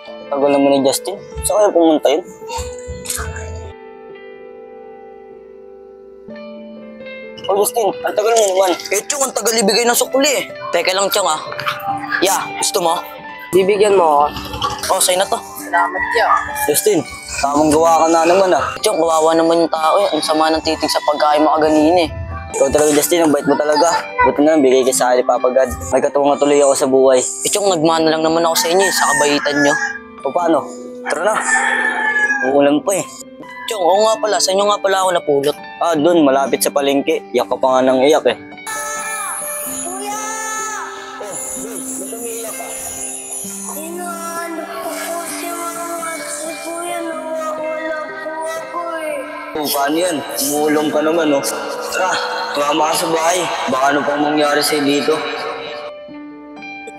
Tagal naman ni Justin. Saan kaya pumunta yun? Oh, Justin, ang tagal mo naman. Chong, ang tagal ibigay ng sukli. Teka lang, Chong, ah. Yeah, gusto mo? Bibigyan mo ako. Oh, sa'yo na to. Salamat, Tiyo. Justin, tamang gawa ka na naman, ah. Chong, kawawa naman yung tao, eh. Ang sama ng titig sa pagkain mo kaganina, eh. Ikaw talaga, Justin, ang bait mo talaga. Buti na lang, bigay ka sa akin ni Papa God. May katuwang tuloy ako sa buhay. Chong, nagmana lang naman ako sa inyo, eh, sa kabaitan nyo. O paano? Tara na. Uulan pa, eh. Chong, oo nga pala. Saan nyo nga pala ako napulot? Ah, dun, malapit sa palengke. Iyak ka pa nga ng iyak, eh. Kuya! Oh, ba't umiiyak ka? Hinahanap ko po si Mama at si Kuya. Nawawala po ako eh. Oh, paano yan? Umulong ka naman, oh. Tara, tumama ka sa bahay. Baka ano pang mangyari sa'yo dito.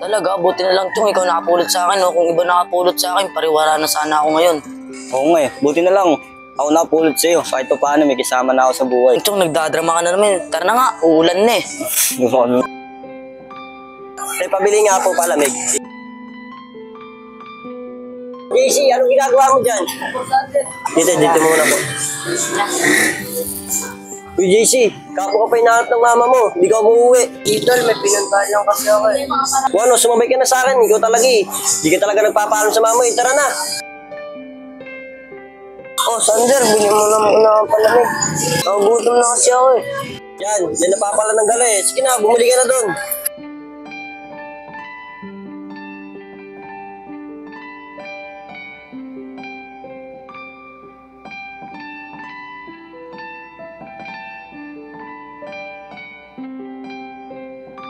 Talaga, buti na lang, Chong. Ikaw nakapulot sa akin, oh. Kung iba nakapulot sa akin, pariwara na sana ako ngayon. Oo nga, eh. Buti na lang. Ako napulot sa'yo. Kahit pa paano, may kasama na ako sa buhay. Chong, nagdadrama ka na naman. Tara na nga, uulan na, eh. May pabili nga po palamig. JC, anong ginagawa mo dyan? Dito muna po. Uy, JC, kapo ka pa hinahanap ng mama mo. Hindi ka umuwi. Idol, may pinuntahan lang kasi ako eh. Ano, sumabay ka na sa akin. Ikaw talaga eh. Hindi ka talaga nagpapaalam sa mama eh. Tara na. Oh, Sander, bili mo na muna ang palamig. Gutom na kasi ako eh. Yan napapala ng gala eh. Sige na, bumili ka na doon.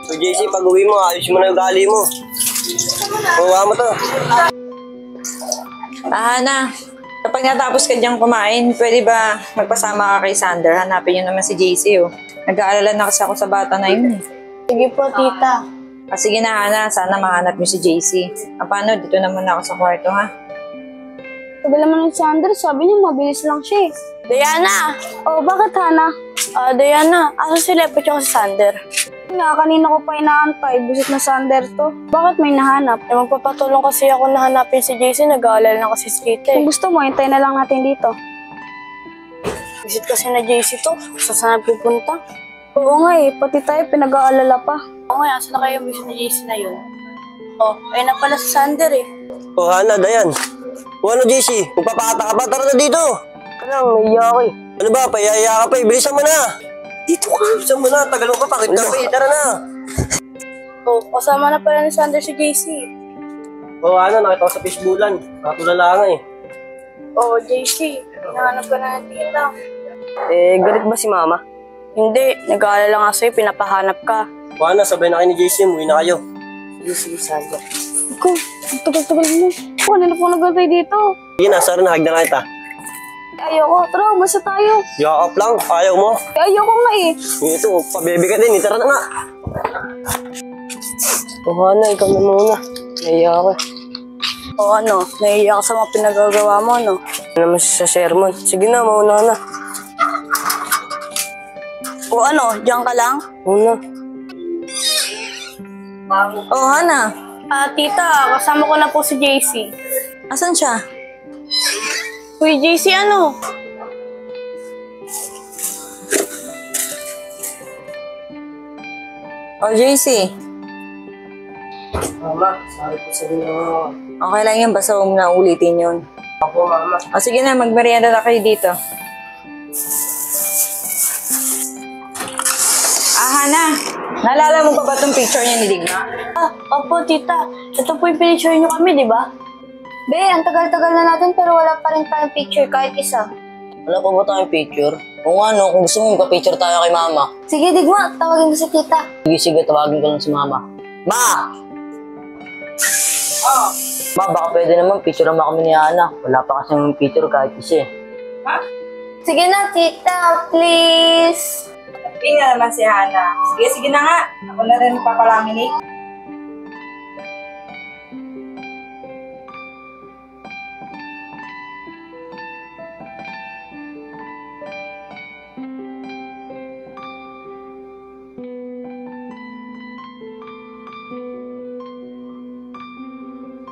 So JC, pag uwi mo, ayos mo na yung gali mo. Kuha mo to. Hana, kapag natapos ka diyang kumain, pwede ba magpasama ka kay Sander? Hanapin niyo naman si JC, oh. Nag-aalala na kasi ako sa bata na yun, eh. Sige po, tita. Sige na, Hana. Sana mahanap niyo si JC. Paano? Dito naman ako sa kwarto, ha? Sabi naman ni Sander, sabi niya mabilis lang siya eh. Diana! Oh, bakit Hana? Diana, asan si Lepo tsaka si Sander? Nga, kanina ko pa inaantay. Busit na Sander to. Bakit may nahanap? Magpapatulong kasi ako na hanapin si JC. Nag-aalala na kasi si Tita eh. Kung gusto mo, hintay na lang natin dito. Busit kasi na JC to. Saan pupunta? Oo nga eh. Pati tayo pinag-aalala pa. Oo nga, asan na kayo busit na JC na yun? Oh, ayun na pala si Sander eh. Oh, Hana, Dayan. O ano, JC? Magpapakata ka ba? Tara na dito. Anong, naiya ako eh. Ano ba? Payaya ka pa eh. Bilisan mo na. Dito ka. Bilisan mo na. Tagal mo pa. Pakit ka pa eh. Tara na. Oh, kasama na pala ni Sander si JC. Oh, ano, nakita ko sa fishbowlan. Nakatulala nga eh. Oh, JC. Nahanap ka na ng tita. Galit ba si Mama? Hindi. Nag-aalala nga sa'yo. Pinapahanap ka. O Hana, sabay na kayo ni JC. Umuwi na kayo. Sige, Sander. Ikaw, ang tagal-tagal mo. Kanina po nagantay dito. Sige na, sorry na. Hagdan na kita. Ayoko. Tara, basta tayo. Yakap lang. Ayaw mo. Ayoko nga eh. Ito, pabebe ka din. Tara na nga. O Hana, ikaw na muna. Naiya ako eh. O ano, naiiyak ka sa mga pinagagawa mo, no? Ano naman sa sermon? Sige na, mauna na. O ano, diyan ka lang? Mauna. Oh, Hana. Tita, kasama ko na po si JC. Asan siya? Uy, JC, ano? Oh, JC. Mama, sorry po sa ginawa. Okay lang yan. Basta huwag na ulitin yun. Ako, Mama. O, sige na. Magmerienda na kayo dito. Hana. Naalala mo pa ba itong picture niya ni Digma? Opo, tita. Ito po yung pinicture niyo kami, di ba? Be, ang tagal-tagal na natin pero wala pa rin tayong picture kahit isa. Wala pa ba tayong picture? Kung ano, kung gusto mo, magpa-picture tayo kay Mama. Sige, Digma. Tawagin ko si tita. Sige, tawagin ko lang si Mama. Ma! Oh. Ma, baka pwede naman, picture naman kami ni Ana. Wala pa kasi yung picture kahit isa eh. Ha? Sige na, tita. Please. Happy nga naman si Hana. Sige na nga. Ako na rin papalaminate.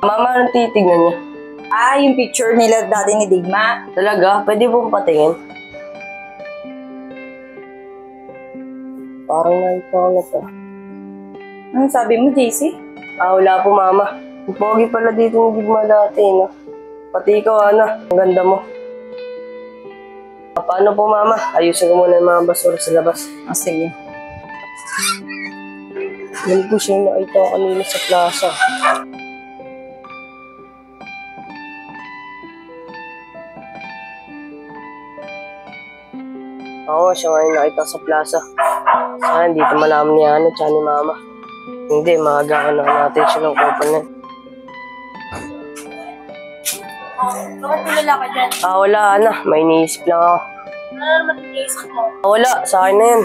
Mama, anong titignan niya? Ah, yung picture nila dati ni Digma. Talaga? Pwede pong patingin? Parang nakita ko na to. Ano sabi mo, JC? Wala po, Mama. Ang pogi pala dito ni Digma dati, no? Pati ikaw, Ana. Ang ganda mo. Paano po, Mama? Ayusin ko muna yung mga basura sa labas. Oh, sige. Yan po siya yung nakita ko kanina sa plaza. Oo, siya nga yung nakita sa plaza. Sana hindi ito malaman ni Ana tsaka ni Mama. Hindi, maagaan na natin siya ng kupal na. Bakit tulala ka dyan? Wala, Ana. May iniisip lang ako. Ano naman iniisip mo? Wala, sa akin na yan.